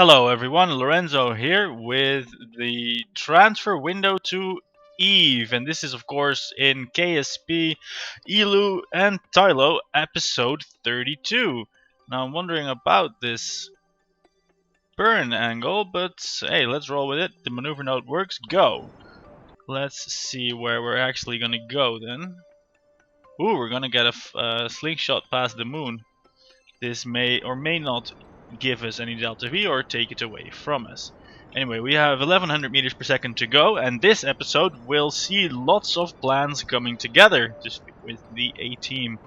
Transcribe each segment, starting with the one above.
Hello everyone, Lorenzo here with the transfer window to Eve, and this is of course in KSP Eeloo and Tylo episode 32. Now I'm wondering about this burn angle, but hey, let's roll with it. The maneuver node works, go! Let's see where we're actually gonna go then. Ooh, we're gonna get a slingshot past the moon. This may or may not give us any delta V or take it away from us. Anyway, we have 1100 meters per second to go, and this episode will see lots of plans coming together to speak with the A-team.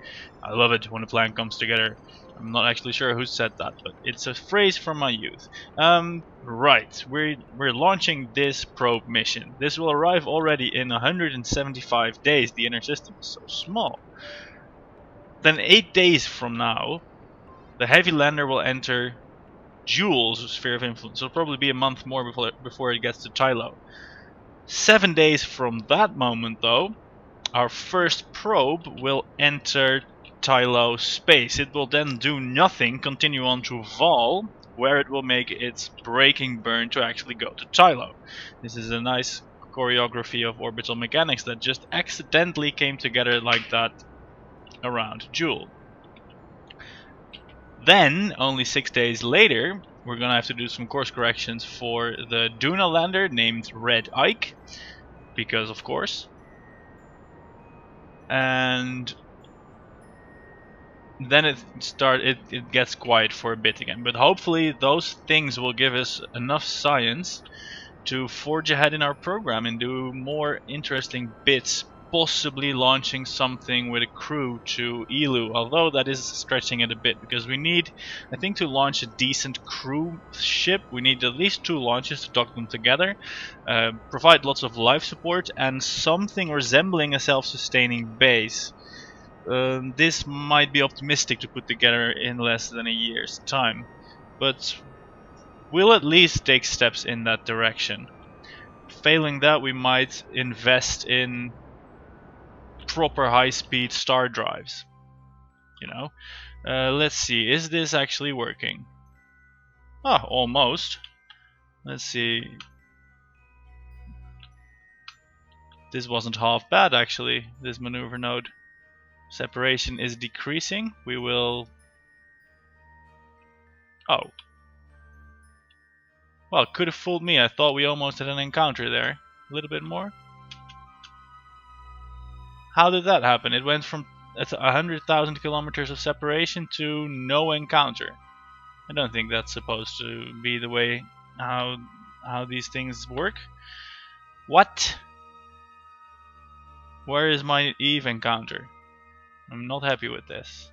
I love it when a plan comes together. I'm not actually sure who said that, but it's a phrase from my youth. Right, we're launching this probe mission. This will arrive already in 175 days. The inner system is so small. Then 8 days from now, the heavy lander will enter Jool's sphere of influence. It'll probably be a month more before it gets to Tylo. 7 days from that moment, though, our first probe will enter Tylo space. It will then do nothing, continue on to Vol, where it will make its braking burn to actually go to Tylo. This is a nice choreography of orbital mechanics that just accidentally came together like that around Jool. Then, only 6 days later, we're gonna have to do some course corrections for the Duna lander named Red Ike, because of course. And then it gets quiet for a bit again. But hopefully those things will give us enough science to forge ahead in our program and do more interesting bits. Possibly launching something with a crew to Eeloo, although that is stretching it a bit because we need, I think, to launch a decent crew ship, we need at least 2 launches to dock them together, provide lots of life support, and something resembling a self-sustaining base. This might be optimistic to put together in less than a year's time, but we'll at least take steps in that direction. Failing that, we might invest in proper high-speed star drives. You know, let's see. Is this actually working? Ah, almost. Let's see. This wasn't half bad actually. This maneuver node separation is decreasing. We will. Oh. Well, could have fooled me. I thought we almost had an encounter there. A little bit more. How did that happen? It went from 100,000 kilometers of separation to no encounter. I don't think that's supposed to be the way how these things work. What? Where is my Eve encounter? I'm not happy with this.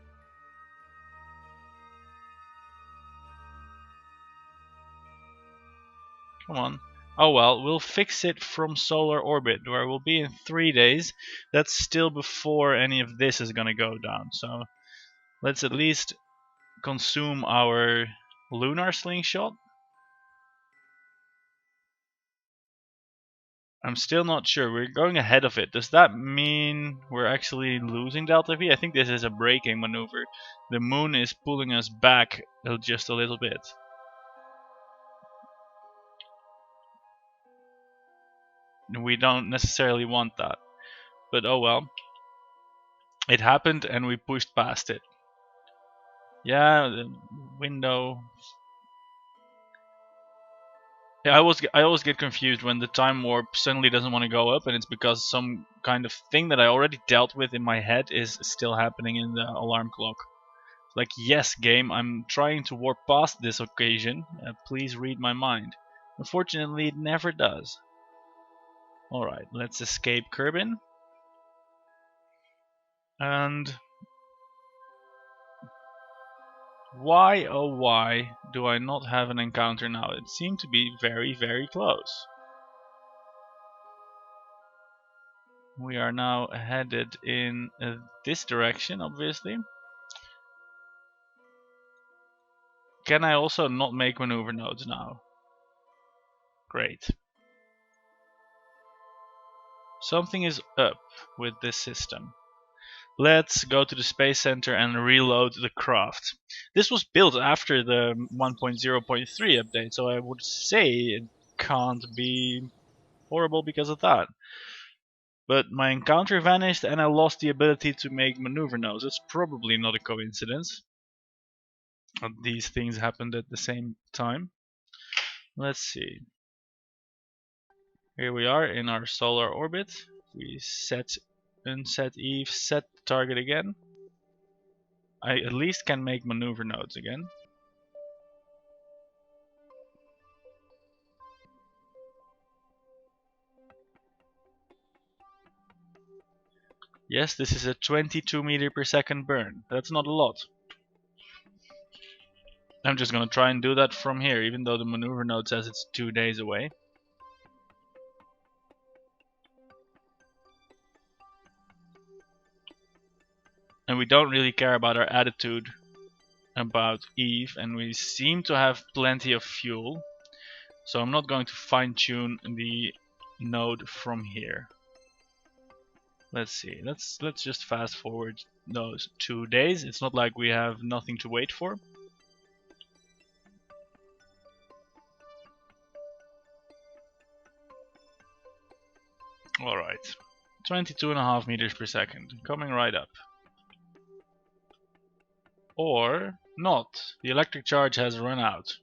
Come on. Oh well, we'll fix it from solar orbit, where we'll be in 3 days. That's still before any of this is gonna go down, so let's at least consume our lunar slingshot. I'm still not sure. We're going ahead of it. Does that mean we're actually losing delta V? I think this is a braking maneuver. The moon is pulling us back just a little bit. We don't necessarily want that. But oh well. It happened and we pushed past it. Yeah, the window. Yeah, I always get confused when the time warp suddenly doesn't want to go up, and it's because some kind of thing that I already dealt with in my head is still happening in the alarm clock. It's like, yes, game, I'm trying to warp past this occasion. Please read my mind. Unfortunately, it never does. Alright, let's escape Kerbin. And why, oh why, do I not have an encounter now? It seemed to be very, very close. We are now headed in this direction, obviously. Can I also not make maneuver nodes now? Great. Something is up with this system. let's go to the space center and reload the craft. This was built after the 1.0.3 update, so I would say it can't be horrible because of that. But my encounter vanished and I lost the ability to make maneuver nodes. It's probably not a coincidence. These things happened at the same time. Let's see. Here we are in our solar orbit. We unset Eve, set the target again. I at least can make maneuver nodes again. Yes, this is a 22 meter per second burn. That's not a lot. I'm just gonna try and do that from here, even though the maneuver node says it's 2 days away. And we don't really care about our attitude about Eve, and we seem to have plenty of fuel. So I'm not going to fine tune the node from here. Let's see, let's just fast forward those 2 days. It's not like we have nothing to wait for. Alright, 22.5 meters per second, coming right up. Or not, the electric charge has run out.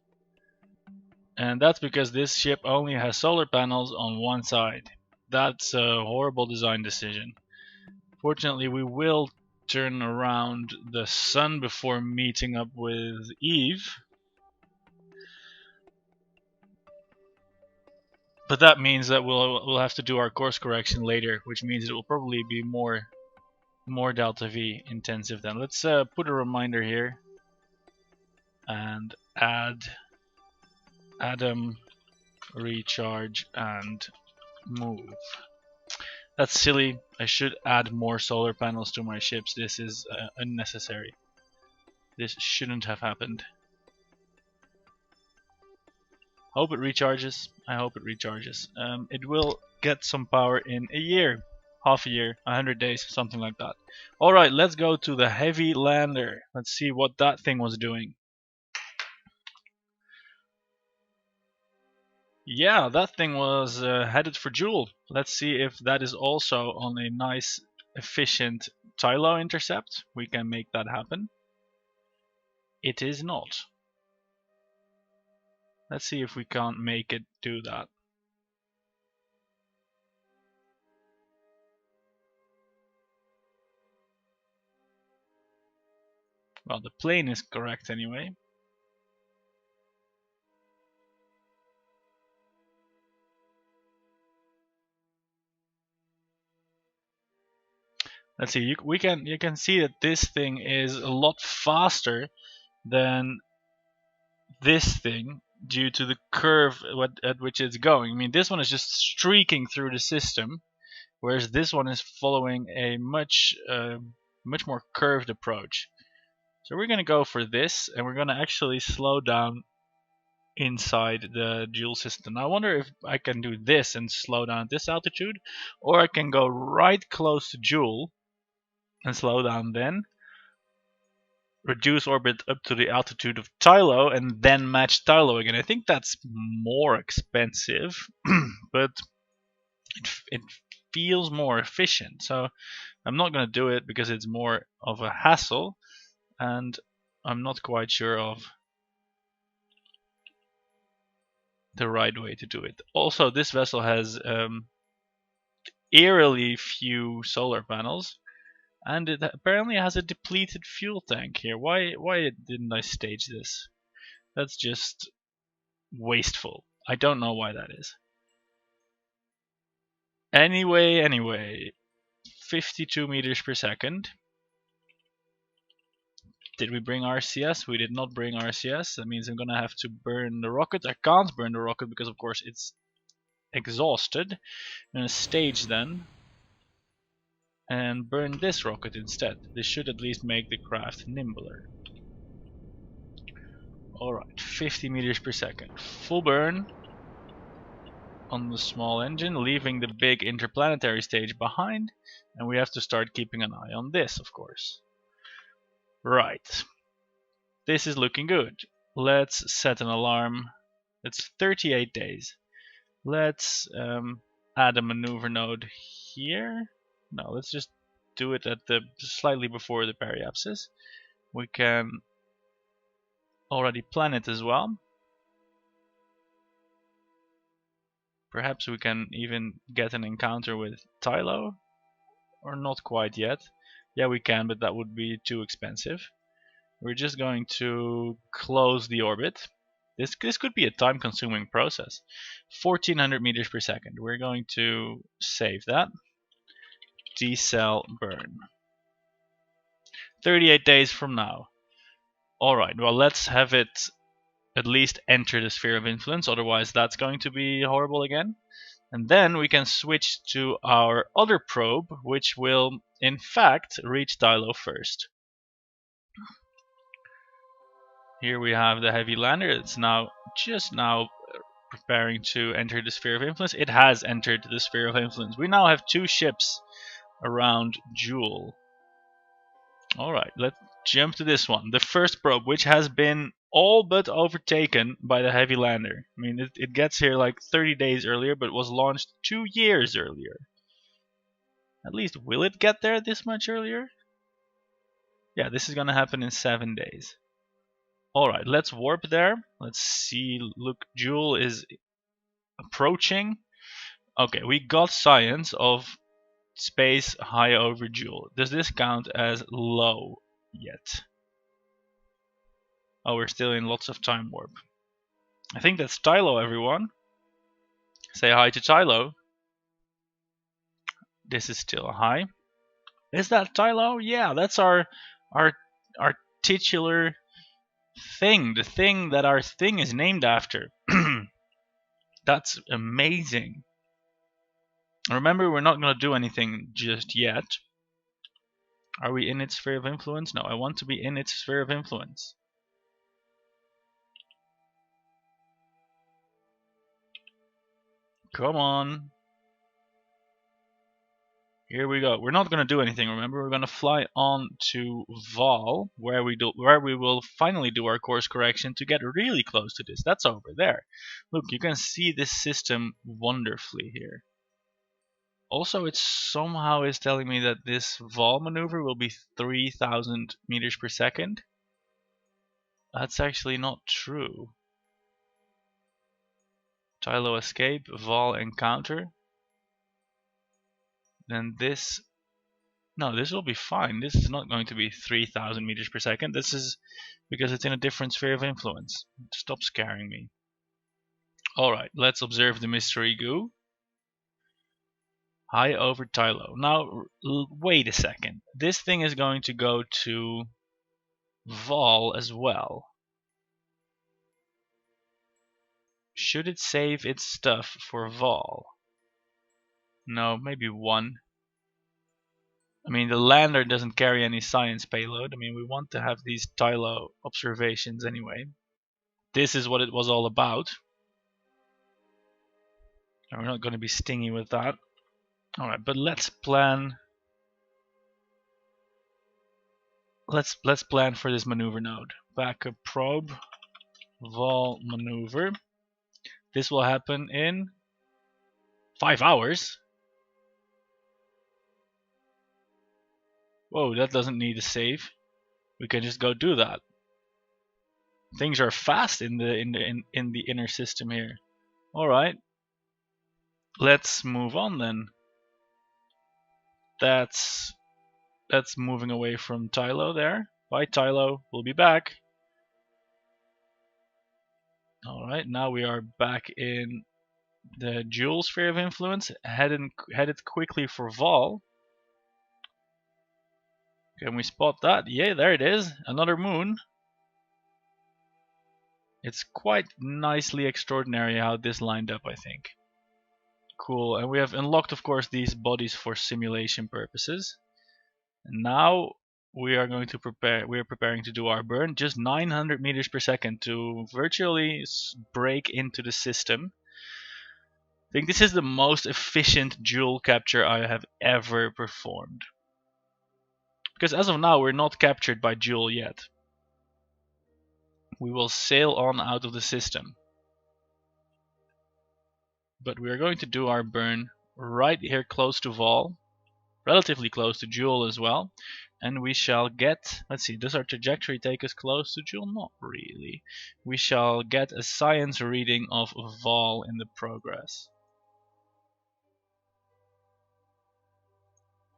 And that's because this ship only has solar panels on one side. That's a horrible design decision. Fortunately, we will turn around the sun before meeting up with Eve. But that means that we'll have to do our course correction later, which means it will probably be more delta V intensive then. Let's put a reminder here and add addon recharge and move. That's silly. I should add more solar panels to my ships. This is unnecessary. This shouldn't have happened. Hope it recharges. I hope it recharges. It will get some power in a year, half a year, 100 days, something like that. Alright, let's go to the heavy lander. Let's see what that thing was doing. Yeah, that thing was headed for Jool. Let's see if that is also on a nice, efficient Tylo intercept. We can make that happen. It is not. Let's see if we can't make it do that. Well, the plane is correct anyway. Let's see. You can see that this thing is a lot faster than this thing due to the curve at which it's going. I mean, this one is just streaking through the system, whereas this one is following a much more curved approach. So we're gonna go for this, and we're gonna actually slow down inside the Jool system. Now, I wonder if I can do this and slow down at this altitude, or I can go right close to Jool and slow down then, reduce orbit up to the altitude of Tylo, and then match Tylo again. I think that's more expensive, but it feels more efficient. So I'm not going to do it because it's more of a hassle, and I'm not quite sure of the right way to do it. Also, this vessel has eerily few solar panels, and it apparently has a depleted fuel tank here. Why didn't I stage this? That's just wasteful. I don't know why that is. Anyway, 52 meters per second. Did we bring RCS? We did not bring RCS. That means I'm gonna have to burn the rocket. I can't burn the rocket because of course it's exhausted. I'm gonna stage then and burn this rocket instead. This should at least make the craft nimbler. Alright, 50 meters per second. Full burn on the small engine, leaving the big interplanetary stage behind, And we have to start keeping an eye on this, of course. Right. This is looking good. Let's set an alarm. It's 38 days. Let's add a maneuver node here. No, let's just do it at the slightly before the periapsis. We can already plan it as well. Perhaps we can even get an encounter with Tylo, or not quite yet. Yeah, we can, but that would be too expensive. We're just going to close the orbit. This could be a time-consuming process. 1400 meters per second. We're going to save that. Decel burn. 38 days from now. Alright, well, let's have it at least enter the sphere of influence, otherwise that's going to be horrible again. And then we can switch to our other probe, which will in fact reach Tylo first. Here we have the heavy lander. It's just now preparing to enter the sphere of influence. It has entered the sphere of influence. We now have 2 ships around Jool. Alright, let's jump to this one. The first probe, which has been all but overtaken by the heavy lander. I mean, it gets here like 30 days earlier, but was launched 2 years earlier. At least, will it get there this much earlier? Yeah, this is gonna happen in 7 days. Alright, let's warp there. Let's see. Look, Jool is approaching. Okay, we got science of space high over Jool. Does this count as low yet? Oh, we're still in lots of time warp. I think that's Tylo, everyone. Say hi to Tylo. This is still high. Is that Tylo? Yeah, that's our titular thing. The thing that our thing is named after. That's amazing. Remember, we're not going to do anything just yet. Are we in its sphere of influence? No, I want to be in its sphere of influence. Come on. Here we go. We're not going to do anything, remember? We're going to fly on to Vol, where we will finally do our course correction to get really close to this. That's over there. Look, you can see this system wonderfully here. Also, it somehow is telling me that this Vol maneuver will be 3000 meters per second. That's actually not true. Tylo escape, Vol encounter. Then this... No, this will be fine. This is not going to be 3000 meters per second. This is because it's in a different sphere of influence. Stop scaring me. Alright, let's observe the mystery goo. High over Tylo. Now, wait a second. This thing is going to go to Vol as well. Should it save its stuff for Vol? No, maybe 1. I mean, the lander doesn't carry any science payload. I mean, we want to have these Tylo observations anyway. This is what it was all about. And we're not going to be stingy with that. Alright, but let's plan... Let's plan for this maneuver node. Backup probe. Vol maneuver. This will happen in 5 hours. Whoa, that doesn't need a save. We can just go do that. Things are fast in the inner system here. All right, let's move on then. That's moving away from Tylo there. Bye, Tylo. We'll be back. All right, now we are back in the Jool sphere of influence, headed quickly for Vol. Can we spot that? Yeah, there it is. Another moon. It's quite nicely extraordinary how this lined up, I think. Cool, and we have unlocked, of course, these bodies for simulation purposes. And now we are going to we are preparing to do our burn, just 900 meters per second to virtually break into the system. I think this is the most efficient Jool capture I have ever performed. Because as of now, we're not captured by Jool yet. We will sail on out of the system. But we are going to do our burn right here close to Vol, relatively close to Jool as well. And we shall get, let's see, does our trajectory take us close to Jool? Not really. We shall get a science reading of Vol in the progress.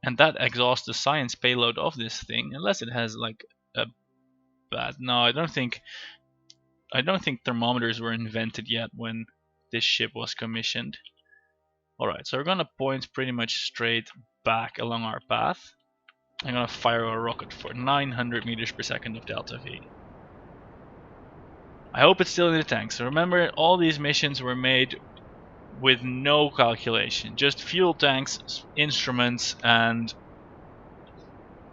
And that exhausts the science payload of this thing, unless it has like a bad. No, I don't think thermometers were invented yet when this ship was commissioned. Alright, so we're gonna point pretty much straight back along our path. I'm gonna fire a rocket for 900 meters per second of delta V. I hope it's still in the tank. So remember, all these missions were made with no calculation, just fuel tanks, instruments, and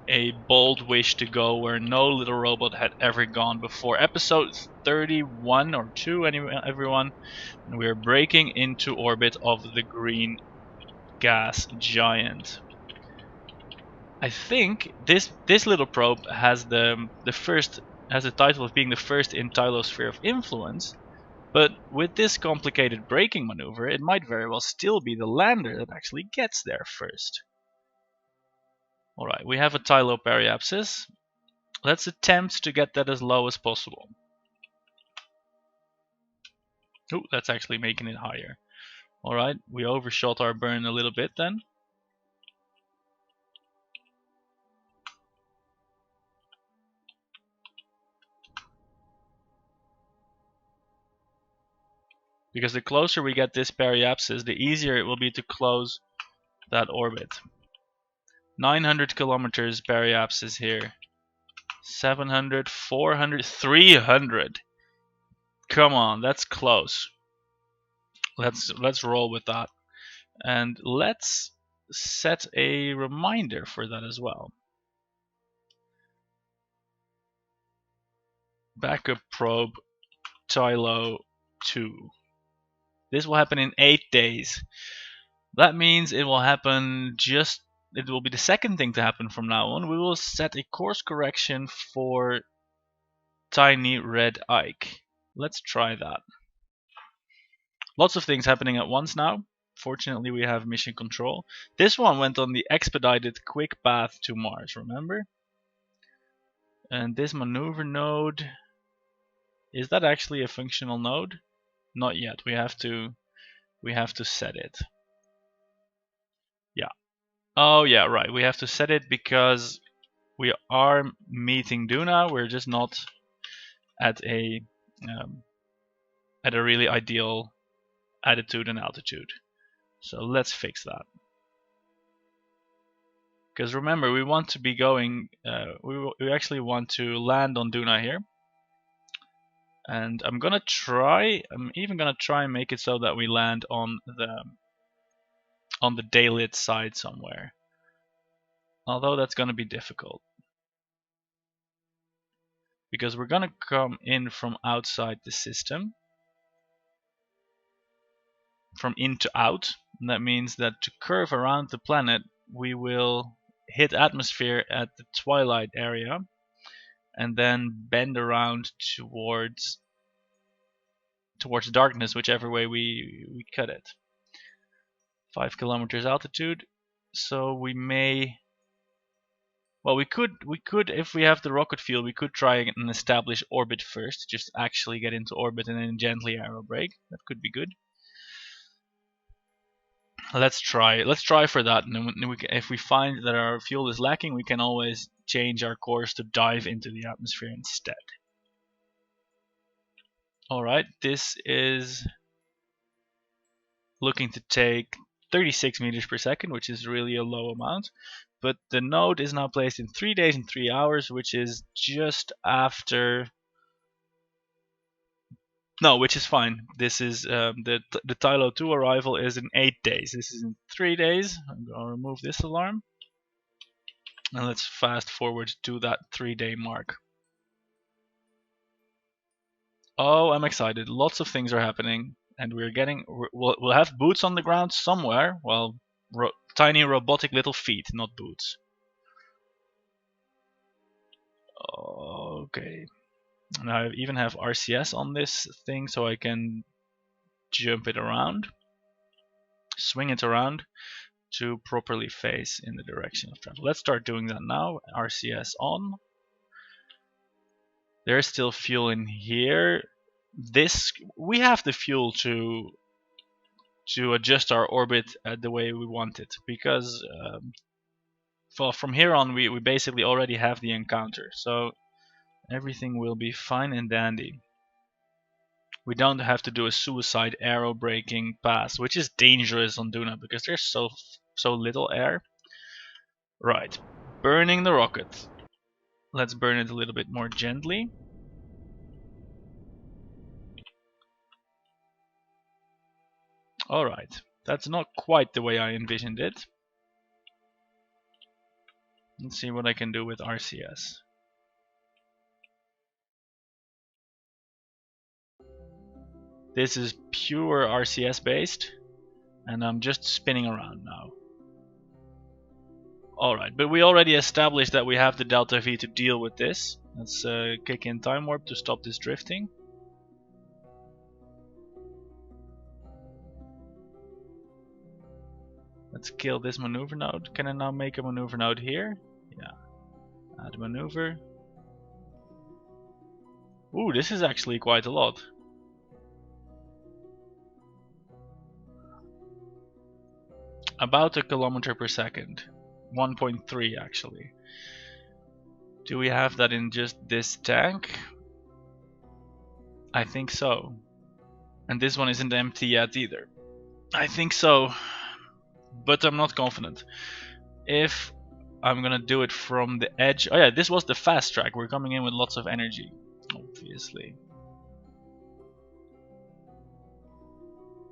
a bold wish to go where no little robot had ever gone before. Episode 31 or 2, everyone, and we are breaking into orbit of the green gas giant. I think this little probe has the title of being the first in Tylo's sphere of influence. But with this complicated braking maneuver, it might very well still be the lander that actually gets there first. Alright, we have a Tylo periapsis. Let's attempt to get that as low as possible. Oh, that's actually making it higher. Alright, we overshot our burn a little bit then. Because the closer we get this periapsis, the easier it will be to close that orbit. 900 kilometers periapsis here. 700, 400, 300. Come on, that's close. Let's roll with that. And let's set a reminder for that as well. Backup probe Tylo 2. This will happen in 8 days. That means it will happen it will be the second thing to happen from now on. We will set a course correction for Tiny Red Ike. Let's try that. Lots of things happening at once now. Fortunately, we have mission control. This one went on the expedited quick path to Mars, remember? And this maneuver node, is that actually a functional node? Not yet. We have to set it. Yeah. Oh yeah, right. We have to set it because we are meeting Duna. We're just not at a really ideal attitude and altitude. So let's fix that. Because remember, we want to be going. We actually want to land on Duna here. And I'm even gonna try and make it so that we land on the daylit side somewhere. Although that's gonna be difficult. Because we're gonna come in from outside the system. From in to out. And that means that to curve around the planet, we will hit atmosphere at the twilight area. And then bend around towards darkness, whichever way we cut it. 5 kilometers altitude. So we may, well, we could if we have the rocket fuel, we could try and establish orbit first, just actually get into orbit and then gently aero brake. That could be good. Let's try for that, and then if we find that our fuel is lacking, we can always change our course to dive into the atmosphere instead. Alright, this is looking to take 36 meters per second, which is really a low amount. But the node is now placed in 3 days and 3 hours, which is just after. No, which is fine. This is the Tylo 2 arrival is in 8 days. This is in 3 days. I'm going to remove this alarm. And let's fast forward to that 3-day mark. Oh, I'm excited. Lots of things are happening. and we'll have boots on the ground somewhere. Well, tiny robotic little feet, not boots. Okay. Now I even have RCS on this thing, so I can jump it around, swing it around to properly face in the direction of travel. Let's start doing that now. RCS on. There's still fuel in here. We have the fuel to adjust our orbit the way we want it, because well, from here on we basically already have the encounter, so everything will be fine and dandy. We don't have to do a suicide aero braking pass, which is dangerous on Duna because there's so little air. Right, burning the rocket. Let's burn it a little bit more gently. Alright, that's not quite the way I envisioned it. Let's see what I can do with RCS. This is pure RCS based, and I'm just spinning around now. Alright, but we already established that we have the delta V to deal with this. Let's kick in time warp to stop this drifting. Let's kill this maneuver node. Can I now make a maneuver node here? Yeah. Add maneuver. Ooh, this is actually quite a lot. About 1 kilometer per second. 1.3 actually. Do we have that in just this tank? I think so. And this one isn't empty yet either. I think so, but I'm not confident. If I'm gonna do it from the edge... Oh yeah, this was the fast track. We're coming in with lots of energy, obviously.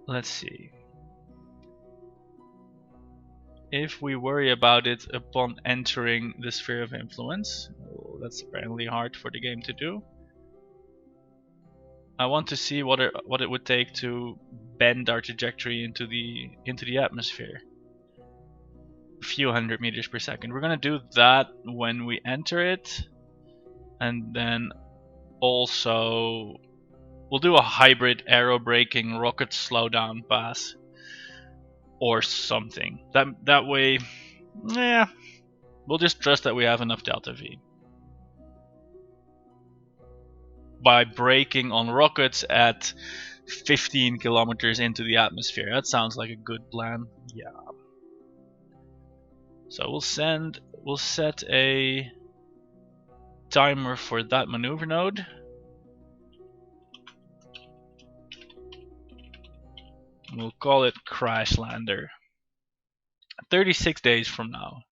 Let's see. If we worry about it upon entering the sphere of influence, oh, that's apparently hard for the game to do. I want to see what it would take to bend our trajectory into the atmosphere. A few hundred meters per second. We're gonna do that when we enter it, and then also we'll do a hybrid aero braking rocket slowdown pass or something. That way, yeah, we'll just trust that we have enough delta V. By braking on rockets at 15 kilometers into the atmosphere. That sounds like a good plan. Yeah. So we'll set a timer for that maneuver node. We'll call it Crash Lander. 36 days from now.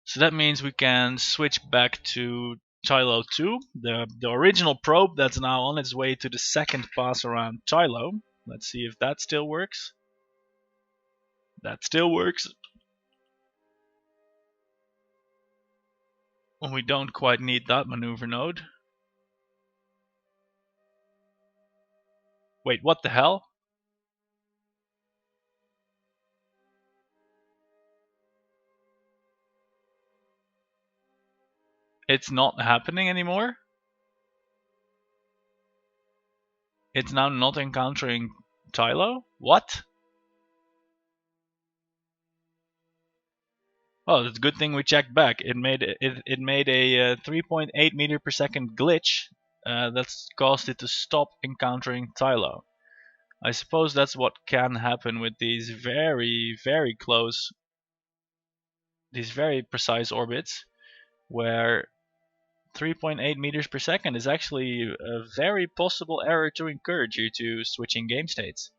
So that means we can switch back to Tylo 2, the original probe that's now on its way to the second pass around Tylo. Let's see if that still works. That still works. When we don't quite need that maneuver node. Wait, what the hell? It's not happening anymore? It's now not encountering Tylo? What? Well, it's a good thing we checked back. It made a 3.8 meter per second glitch that's caused it to stop encountering Tylo. I suppose that's what can happen with these very, very close, these very precise orbits, where 3.8 meters per second is actually a very possible error to incur due to switching game states.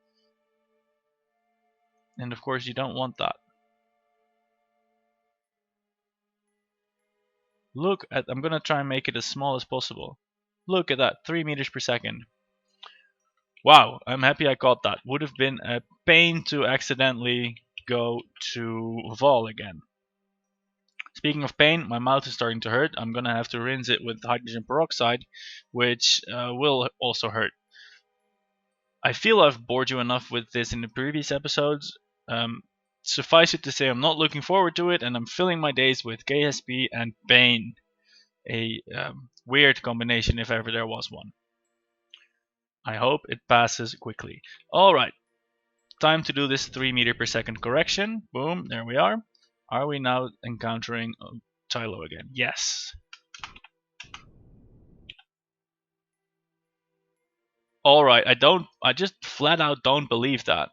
And of course you don't want that. Look at, I'm gonna try and make it as small as possible. Look at that, 3 meters per second. Wow, I'm happy I caught that. Would have been a pain to accidentally go to Vol again. Speaking of pain, my mouth is starting to hurt. I'm gonna have to rinse it with hydrogen peroxide, which will also hurt. I feel I've bored you enough with this in the previous episodes. Um, Suffice it to say, I'm not looking forward to it, and I'm filling my days with KSP and Bane. A weird combination if ever there was one. I hope it passes quickly. Alright, time to do this 3 meter per second correction. Boom, there we are. Are we now encountering Tylo again? Yes. Alright, I just flat out don't believe that.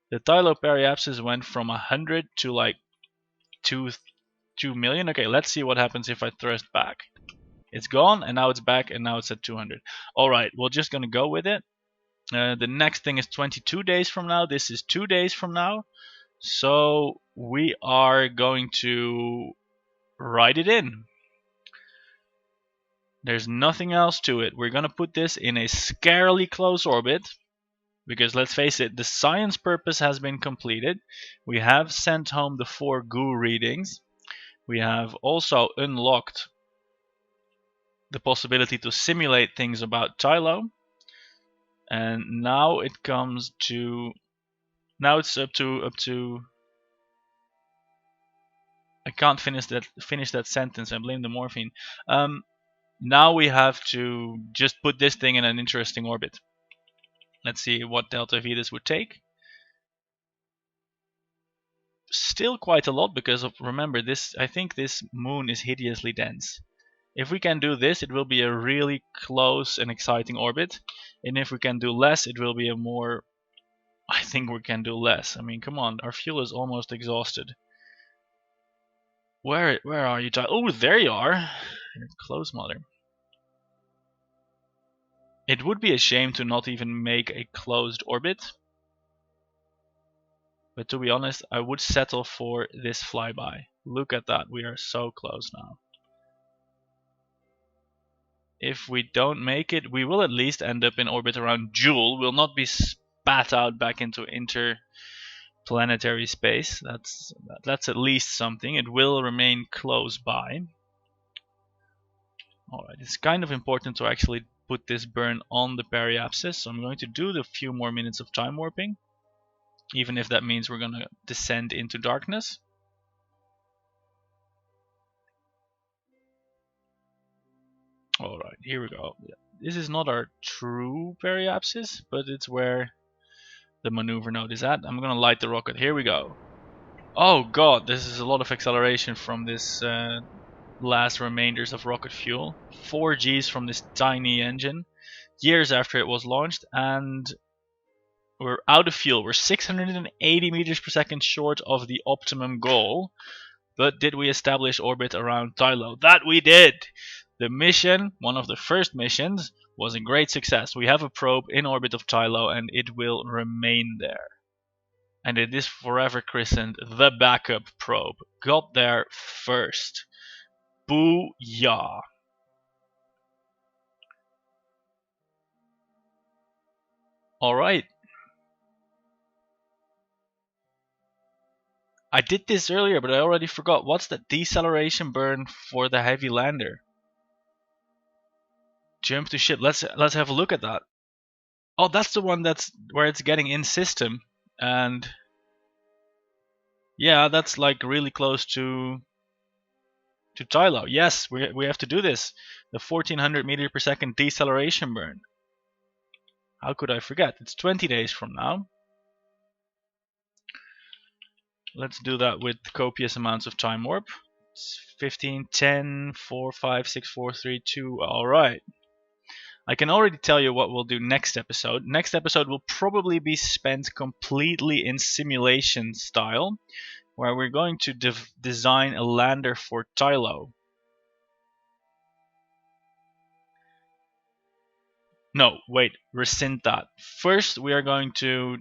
The Tylo periapsis went from 100 to like 2 million. Okay, let's see what happens if I thrust back. It's gone, and now it's back, and now it's at 200. Alright, we're just gonna go with it. The next thing is 22 days from now. This is 2 days from now. So we are going to write it in. There's nothing else to it. We're going to put this in a scarily close orbit. Because let's face it, the science purpose has been completed. We have sent home the 4 goo readings. We have also unlocked the possibility to simulate things about Tylo. And now it comes to... Now it's up to... I can't finish that sentence. I blame the morphine. Now we have to just put this thing in an interesting orbit. Let's see what delta V this would take. Still quite a lot because of, remember this. I think this moon is hideously dense. If we can do this, it will be a really close and exciting orbit. And if we can do less, it will be a more... I think we can do less. I mean, come on, our fuel is almost exhausted. Where are you? Oh, there you are. Close, mother. It would be a shame to not even make a closed orbit. But to be honest, I would settle for this flyby. Look at that, we are so close now. If we don't make it, we will at least end up in orbit around Jool. We'll not be spat out back into interplanetary space. That's at least something. It will remain close by. Alright, it's kind of important to actually put this burn on the periapsis, so I'm going to do the few more minutes of time warping, even if that means we're going to descend into darkness. Alright, here we go. This is not our true periapsis, but it's where the maneuver node is at. I'm going to light the rocket. Here we go. Oh god, this is a lot of acceleration from this last remainders of rocket fuel. 4 Gs from this tiny engine, years after it was launched, and we're out of fuel. We're 680 meters per second short of the optimum goal. But did we establish orbit around Tylo? That we did! The mission, one of the first missions, was a great success. We have a probe in orbit of Tylo, and it will remain there. And it is forever christened the backup probe. Got there first. Booyah! Alright. I did this earlier, but I already forgot. What's the deceleration burn for the heavy lander? Jump to ship. Let's have a look at that. Oh, that's the one that's where it's getting in system, and yeah, that's like really close to Tylo. Yes, we have to do this. The 1400 meter per second deceleration burn. How could I forget? It's 20 days from now. Let's do that with copious amounts of time warp. It's 15, 10, 4, 5, 6, 4, 3, 2. Alright. I can already tell you what we'll do next episode. Next episode will probably be spent completely in simulation style, where we're going to design a lander for Tylo. No, wait, rescind that. First, we are going to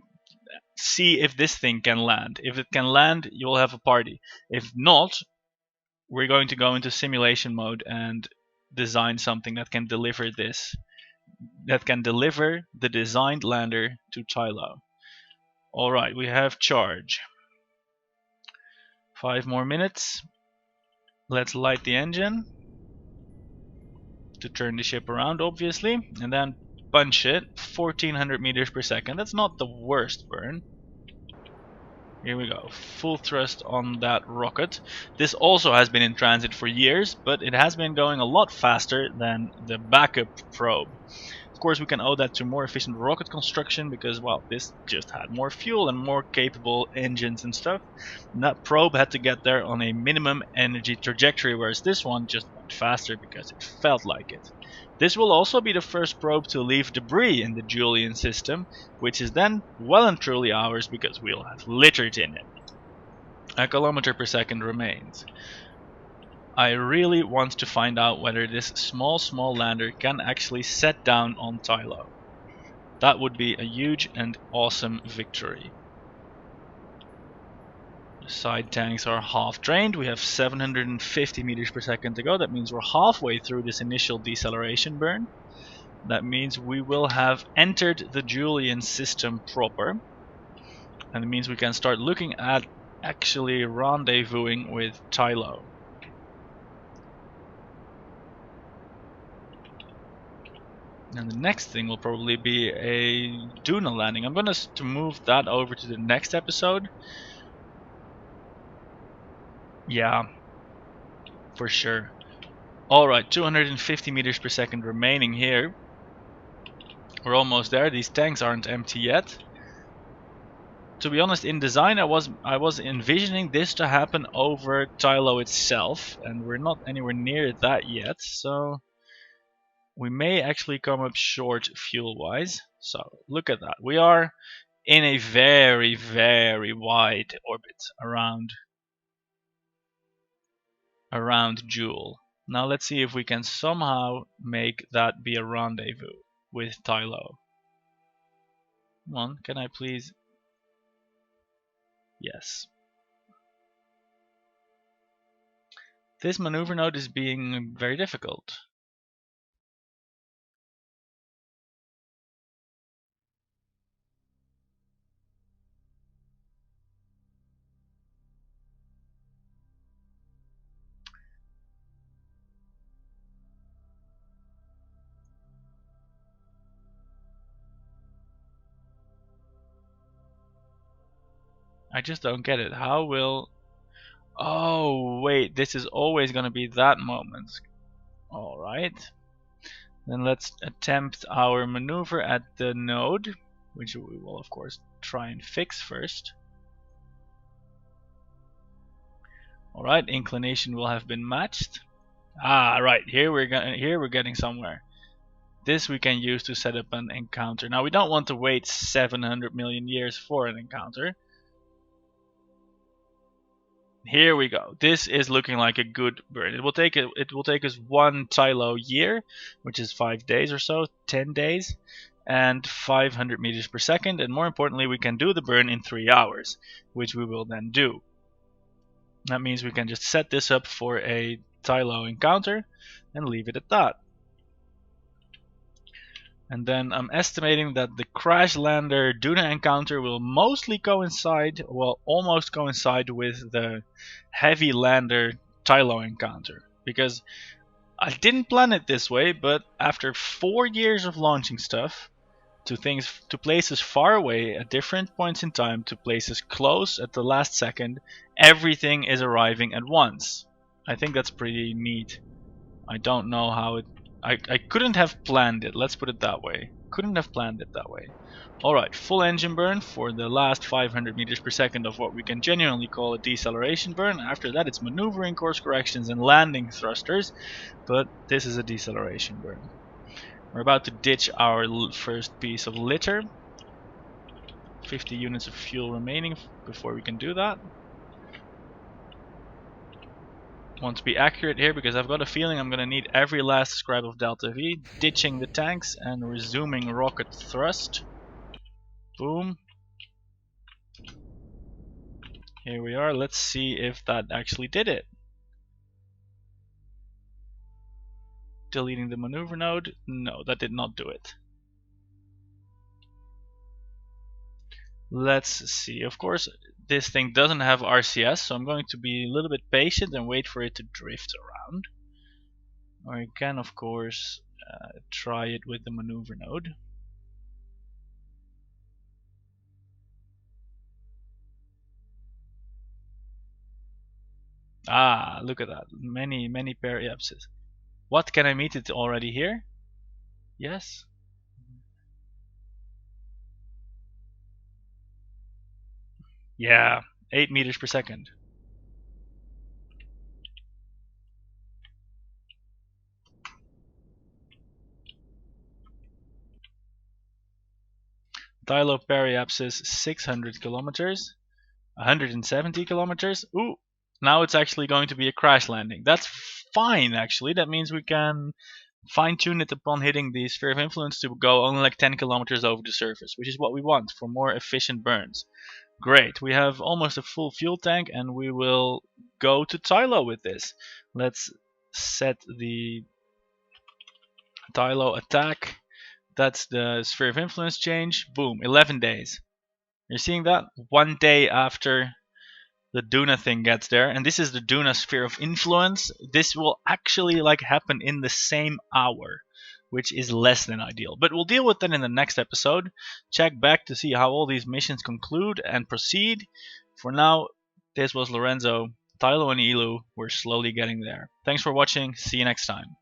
see if this thing can land. If it can land, you'll have a party. If not, we're going to go into simulation mode and design something that can deliver this. That can deliver the designed lander to Tylo. Alright, we have charge. 5 more minutes. Let's light the engine to turn the ship around, obviously, and then bunch it. 1400 meters per second. That's not the worst burn. Here we go. Full thrust on that rocket. This also has been in transit for years, but it has been going a lot faster than the backup probe. Of course, we can owe that to more efficient rocket construction because, well, this just had more fuel and more capable engines and stuff. And that probe had to get there on a minimum energy trajectory, whereas this one just went faster because it felt like it. This will also be the first probe to leave debris in the Julian system, which is then well and truly ours because we'll have littered in it. A kilometer per second remains. I really want to find out whether this small lander can actually set down on Tylo. That would be a huge and awesome victory. The side tanks are half drained. We have 750 meters per second to go. That means we're halfway through this initial deceleration burn. That means we will have entered the Julian system proper. And it means we can start looking at actually rendezvousing with Tylo. And the next thing will probably be a Duna landing. I'm going to move that over to the next episode. Yeah, for sure. Alright, 250 meters per second remaining here. We're almost there. These tanks aren't empty yet. To be honest, in design I was envisioning this to happen over Tylo itself, and we're not anywhere near that yet, so we may actually come up short fuel-wise. So look at that. We are in a very, very wide orbit around Jool. Now let's see if we can somehow make that be a rendezvous with Tylo. Come on, can I please? Yes. This maneuver node is being very difficult. I just don't get it. How will... Oh, wait, this is always going to be that moment. Alright. Then let's attempt our maneuver at the node, which we will of course try and fix first. Alright, inclination will have been matched. Ah, right, here we're getting somewhere. This we can use to set up an encounter. Now we don't want to wait 700 million years for an encounter. Here we go. This is looking like a good burn. It will take us 1 Tylo year, which is 5 days or so, 10 days, and 500 meters per second. And more importantly, we can do the burn in 3 hours, which we will then do. That means we can just set this up for a Tylo encounter and leave it at that. And then I'm estimating that the Crash Lander Duna encounter will mostly coincide, well, almost coincide with the Heavy Lander Tylo encounter. Because I didn't plan it this way, but after 4 years of launching stuff to places far away at different points in time to places close at the last second, everything is arriving at once. I think that's pretty neat. I don't know how it... I couldn't have planned it, let's put it that way. Couldn't have planned it that way. Alright, full engine burn for the last 500 meters per second of what we can genuinely call a deceleration burn. After that it's maneuvering, course corrections and landing thrusters, but this is a deceleration burn. We're about to ditch our first piece of litter. 50 units of fuel remaining before we can do that. Want to be accurate here because I've got a feeling I'm going to need every last scrap of Delta V, ditching the tanks and resuming rocket thrust. Boom. Here we are. Let's see if that actually did it. Deleting the maneuver node. No, that did not do it. Let's see. Of course, this thing doesn't have RCS, so I'm going to be a little bit patient and wait for it to drift around. Or you can, of course, try it with the maneuver node. Ah, look at that. Many periapses. What, can I meet it already here? Yes. Yeah, 8 meters per second. Tylo periapsis 600 kilometers. 170 kilometers. Ooh, now it's actually going to be a crash landing. That's fine, actually. That means we can fine tune it upon hitting the sphere of influence to go only like 10 kilometers over the surface, which is what we want for more efficient burns. Great, we have almost a full fuel tank, and we will go to Tylo with this. Let's set the Tylo attack. That's the sphere of influence change. Boom, 11 days. You're seeing that? 1 day after the Duna thing gets there, and this is the Duna sphere of influence. This will actually like happen in the same hour, which is less than ideal. But we'll deal with that in the next episode. Check back to see how all these missions conclude and proceed. For now, this was Lorenzo. Tylo and Eeloo, we're slowly getting there. Thanks for watching. See you next time.